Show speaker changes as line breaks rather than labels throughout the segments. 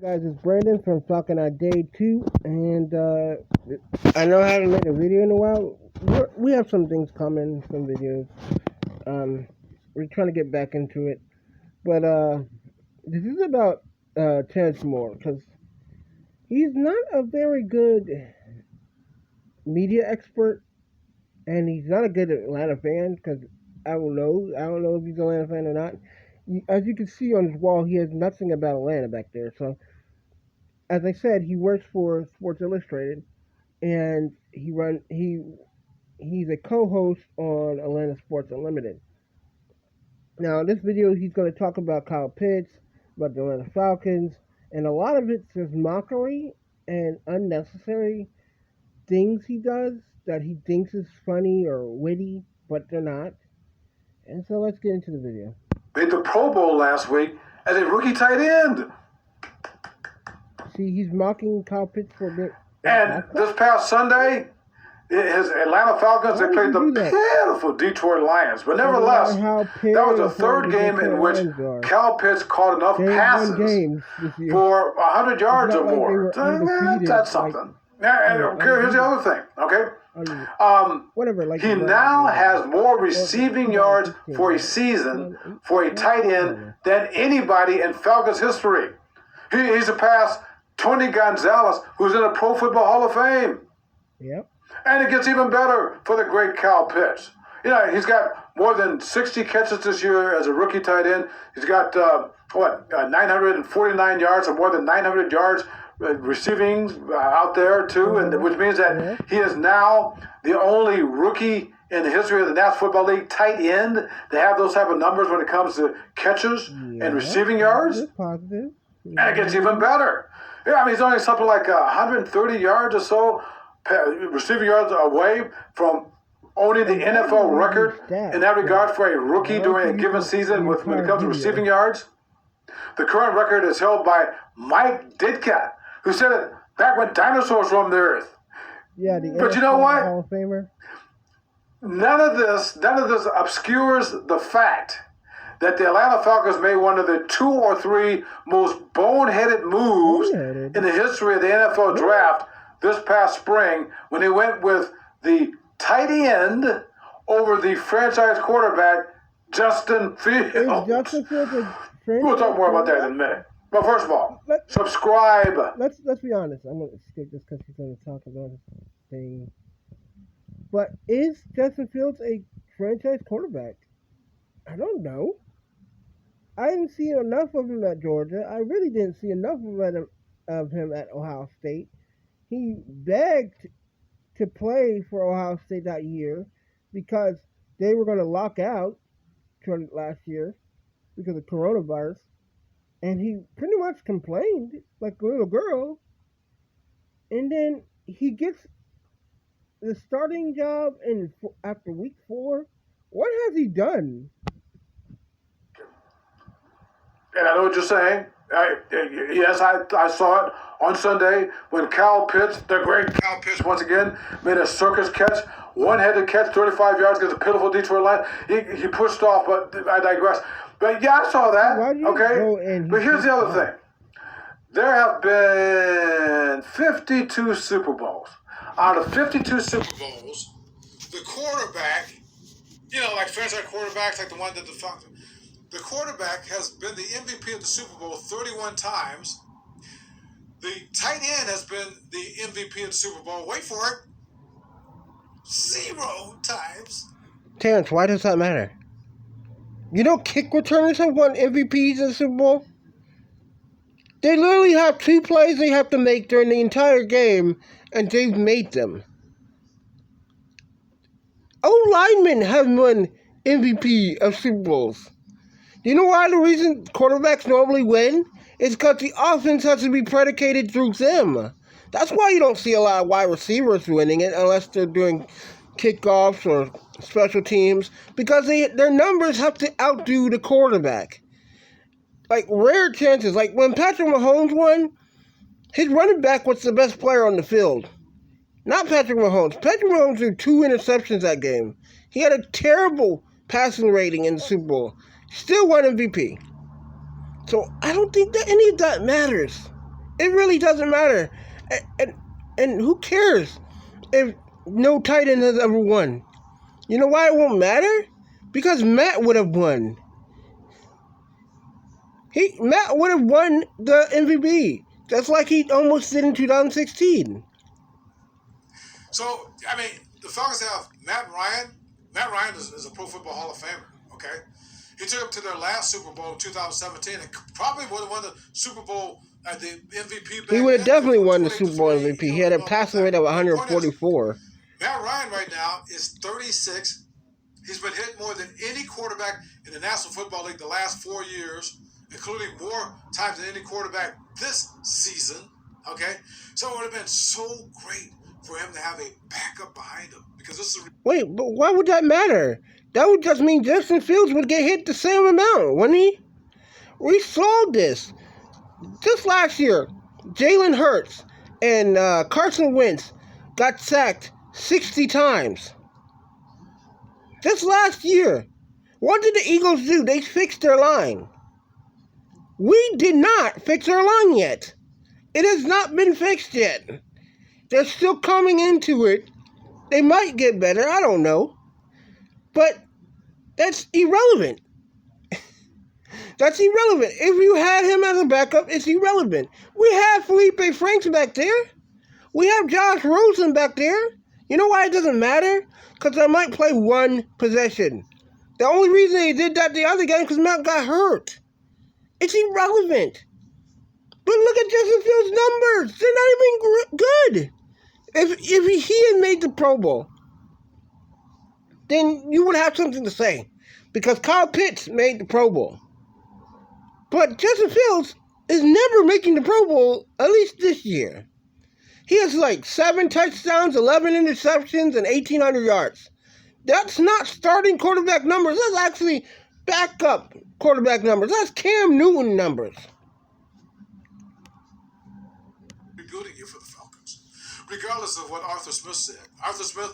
Guys, it's Brandon from Falcon on Day 2, and I know I haven't made a video in a while. We have some things coming, some videos. We're trying to get back into it, but this is about Terrence Moore, because he's not a very good media expert, and he's not a good Atlanta fan, because I don't know if he's an Atlanta fan or not. As you can see on his wall, he has nothing about Atlanta back there, so as I said, he works for Sports Illustrated, and he's a co-host on Atlanta Sports Unlimited. Now, in this video, he's going to talk about Kyle Pitts, about the Atlanta Falcons, and a lot of it's just mockery and unnecessary things he does that he thinks is funny or witty, but they're not. And so let's get into the video.
Made the Pro Bowl last week as a rookie tight end.
See, he's mocking Kyle Pitts for a bit.
And this past Sunday, his Atlanta Falcons, they played the pitiful Detroit Lions. But nevertheless, that was the third game in which Kyle Pitts caught enough passes for 100 yards or more. That's something. And here's the other thing, okay? He now has more receiving yards for a season for a tight end than anybody in Falcons history. He's surpassed Tony Gonzalez, who's in the Pro Football Hall of Fame.
Yep.
And it gets even better for the great Kyle Pitts. You know, he's got more than 60 catches this year as a rookie tight end. He's got, 949 yards, or more than 900 yards receiving out there, too, and which means that he is now the only rookie in the history of the National Football League tight end to have those type of numbers when it comes to catches and receiving yards.
Positive.
And it gets even better. Yeah, I mean, he's only something like 130 yards or so receiving yards away from owning the NFL record in that regard for a rookie during a given season when it comes to receiving yards. The current record is held by Mike Ditka, who said it back when dinosaurs roamed the earth.
Yeah, the
but you know what?
Hall of Famer.
None of this obscures the fact that the Atlanta Falcons made one of the 2 or 3 most boneheaded moves in the history of the NFL draft this past spring when they went with the tight end over the franchise quarterback, Justin Fields. We'll talk more about that in a minute. But first of all, subscribe.
Let's be honest. I'm going to skip this because he's going to talk about this thing. But is Justin Fields a franchise quarterback? I don't know. I didn't see enough of him at Georgia. I really didn't see enough of him at Ohio State. He begged to play for Ohio State that year because they were going to lock out last year because of coronavirus. And he pretty much complained like a little girl. And then he gets the starting job after week 4. What has he done?
And I know what you're saying. Yes, I saw it on Sunday when Kyle Pitts, the great Kyle Pitts, once again made a circus catch, one-handed catch, 35 yards against a pitiful Detroit Lions. He pushed off, but I digress. But yeah, I saw that. Okay, but here's the other thing. There have been 52 Super Bowls. Out of 52 Super Bowls, the quarterback, like franchise quarterbacks, like the one that the quarterback has been the MVP of the Super Bowl 31 times. The tight end has been the MVP of the Super Bowl. Wait for it. 0 times.
Terrence, why does that matter? You know, kick returners have won MVPs in the Super Bowl. They literally have 2 plays they have to make during the entire game, and they've made them. O-linemen have won MVP of Super Bowls. You know why the reason quarterbacks normally win? It's because the offense has to be predicated through them. That's why you don't see a lot of wide receivers winning it unless they're doing kickoffs or special teams, because their numbers have to outdo the quarterback. Like, rare chances. Like, when Patrick Mahomes won, his running back was the best player on the field. Not Patrick Mahomes. Patrick Mahomes threw 2 interceptions that game. He had a terrible passing rating in the Super Bowl. Still won MVP. So I don't think that any of that matters. It really doesn't matter. And who cares if no tight end has ever won? You know why it won't matter? Because Matt would have won. Matt would have won the MVP, just like he almost did in 2016.
So, I mean, the Falcons have Matt Ryan. Matt Ryan is a Pro Football Hall of Famer, okay? He took them to their last Super Bowl in 2017 and probably would have won the Super Bowl at the MVP.
He would have definitely won the Super Bowl MVP. He had a passing rate of 144.
Matt Ryan right now is 36. He's been hit more than any quarterback in the National Football League the last 4 years, including more times than any quarterback this season, okay? So it would have been so great for him to have a backup behind him. Because this is
Wait, but why would that matter? That would just mean Justin Fields would get hit the same amount, wouldn't he? We saw this. Just last year, Jalen Hurts and Carson Wentz got sacked 60 times. Just last year. What did the Eagles do? They fixed their line. We did not fix our line yet. It has not been fixed yet. They're still coming into it. They might get better. I don't know. But that's irrelevant. That's irrelevant. If you had him as a backup, it's irrelevant. We have Felipe Franks back there. We have Josh Rosen back there. You know why it doesn't matter? Because they might play one possession. The only reason they did that the other game because Matt got hurt. It's irrelevant. But look at Justin Fields' numbers. They're not even good. If he had made the Pro Bowl, then you would have something to say. Because Kyle Pitts made the Pro Bowl. But Justin Fields is never making the Pro Bowl, at least this year. He has like 7 touchdowns, 11 interceptions, and 1,800 yards. That's not starting quarterback numbers. That's actually backup quarterback numbers. That's Cam Newton numbers.
Rebuilding you for the Falcons. Regardless of what Arthur Smith said. Arthur Smith,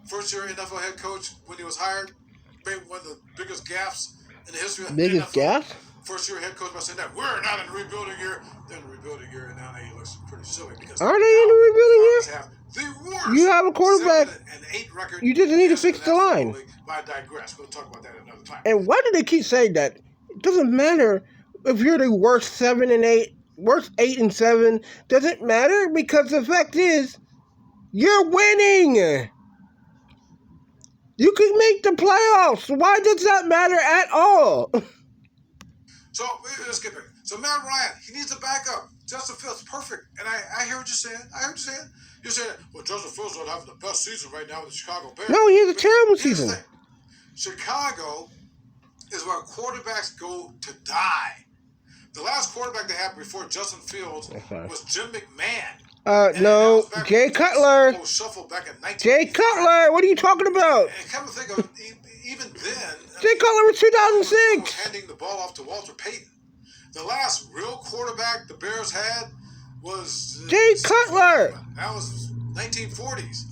first-year NFL head coach, when he was hired, made one of the biggest gaffes in the history of the NFL.
Biggest gaff?
First-year head coach by saying that we're not in the rebuilding year. They're in the rebuilding year, and now he looks pretty silly. Because
are they in the rebuilding year?
Have the worst
you have a quarterback.
7-8 record.
You just need to fix the line.
I digress. We'll talk about that another time.
And why do they keep saying that? It doesn't matter if you're the worst 7-8, worst 8-7. Doesn't matter because the fact is, you're winning. You can make the playoffs. Why does that matter at all?
So let's get back. So Matt Ryan, he needs a backup. Justin Fields, perfect. And I hear what you're saying. You're saying, well, Justin Fields not having the best season right now with the Chicago Bears.
No, he has a terrible season.
Chicago is where quarterbacks go to die. The last quarterback they had before Justin Fields was Jim McMahon.
No, Jay Cutler.
Back in
Jay Cutler, what are you talking about?
And come to think of it, even then,
Jay Cutler was 2006.
Was handing the ball off to Walter Payton. The last real quarterback the Bears had was
Jay Cutler.
That was 1940s.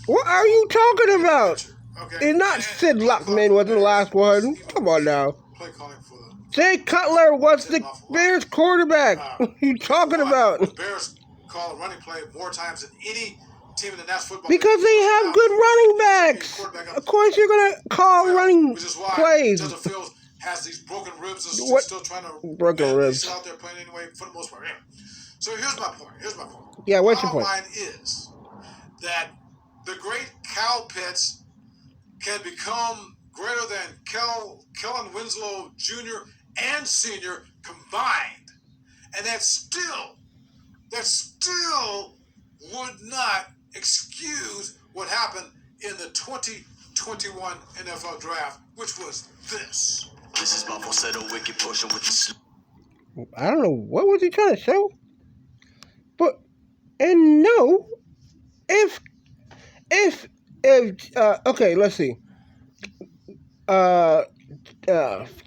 What are you talking about?
Okay.
And not Sid Luckman was the last one. Come on now.
Play calling for the
Jay Cutler was the Bears quarterback. What are you talking about?
The Bears call a running play more times than any team in the National Football
because they have good running backs. Of course you're going to call running plays.
Justin Fields has these broken ribs and still trying to
broken ribs.
He's out there playing anyway for the most part. Anyway. So here's my point.
Yeah, what's your point?
Bottom line is that the great Kyle Pitts can become greater than Kellen Winslow Jr. and Sr. combined. And that still would not excuse what happened in the 2021 NFL Draft, which was this.
This is my falsetto wicked portion with the
I don't know. What was he trying to show? But, and no, if okay, let's see.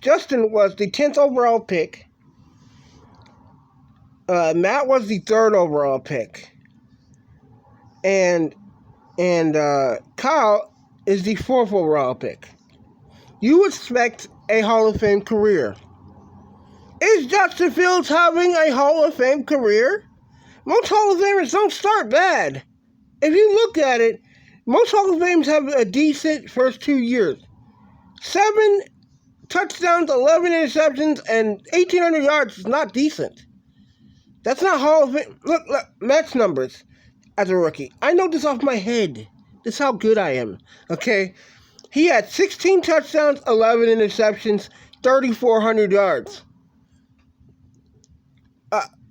Justin was the 10th overall pick. Matt was the 3rd overall pick. And Kyle is the 4th overall pick. You expect a Hall of Fame career. Is Justin Fields having a Hall of Fame career? Most Hall of Famers don't start bad. If you look at it, most Hall of Famers have a decent first 2 years. 7 touchdowns, 11 interceptions, and 1,800 yards is not decent. That's not Hall of Fame. Look, Matt's numbers as a rookie. I know this off my head. This is how good I am. Okay? He had 16 touchdowns, 11 interceptions, 3,400 yards.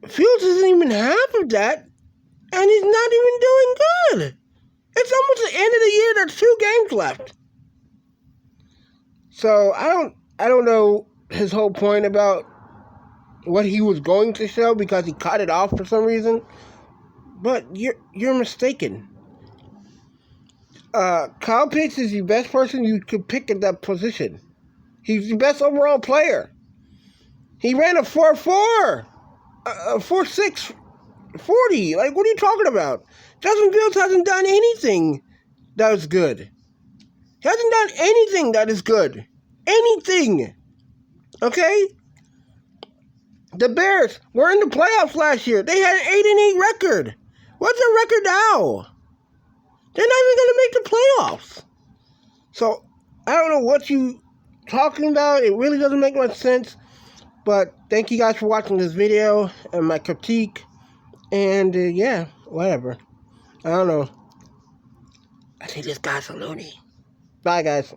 Fields isn't even half of that, and he's not even doing good. It's almost the end of the year. There's 2 games left. So I don't know his whole point about what he was going to show because he cut it off for some reason. But you're mistaken. Kyle Pitts is the best person you could pick at that position. He's the best overall player. He ran a 4.4, a 4.6, 40. Like, what are you talking about? Justin Fields hasn't done anything that is good. He hasn't done anything that is good. Anything. Okay? The Bears were in the playoffs last year. They had an 8-8 record. What's their record now? They're not even going to make the playoffs. So, I don't know what you talking about. It really doesn't make much sense. But thank you guys for watching this video and my critique. And, yeah, whatever. I don't know. I think this guy's a loony. Bye, guys.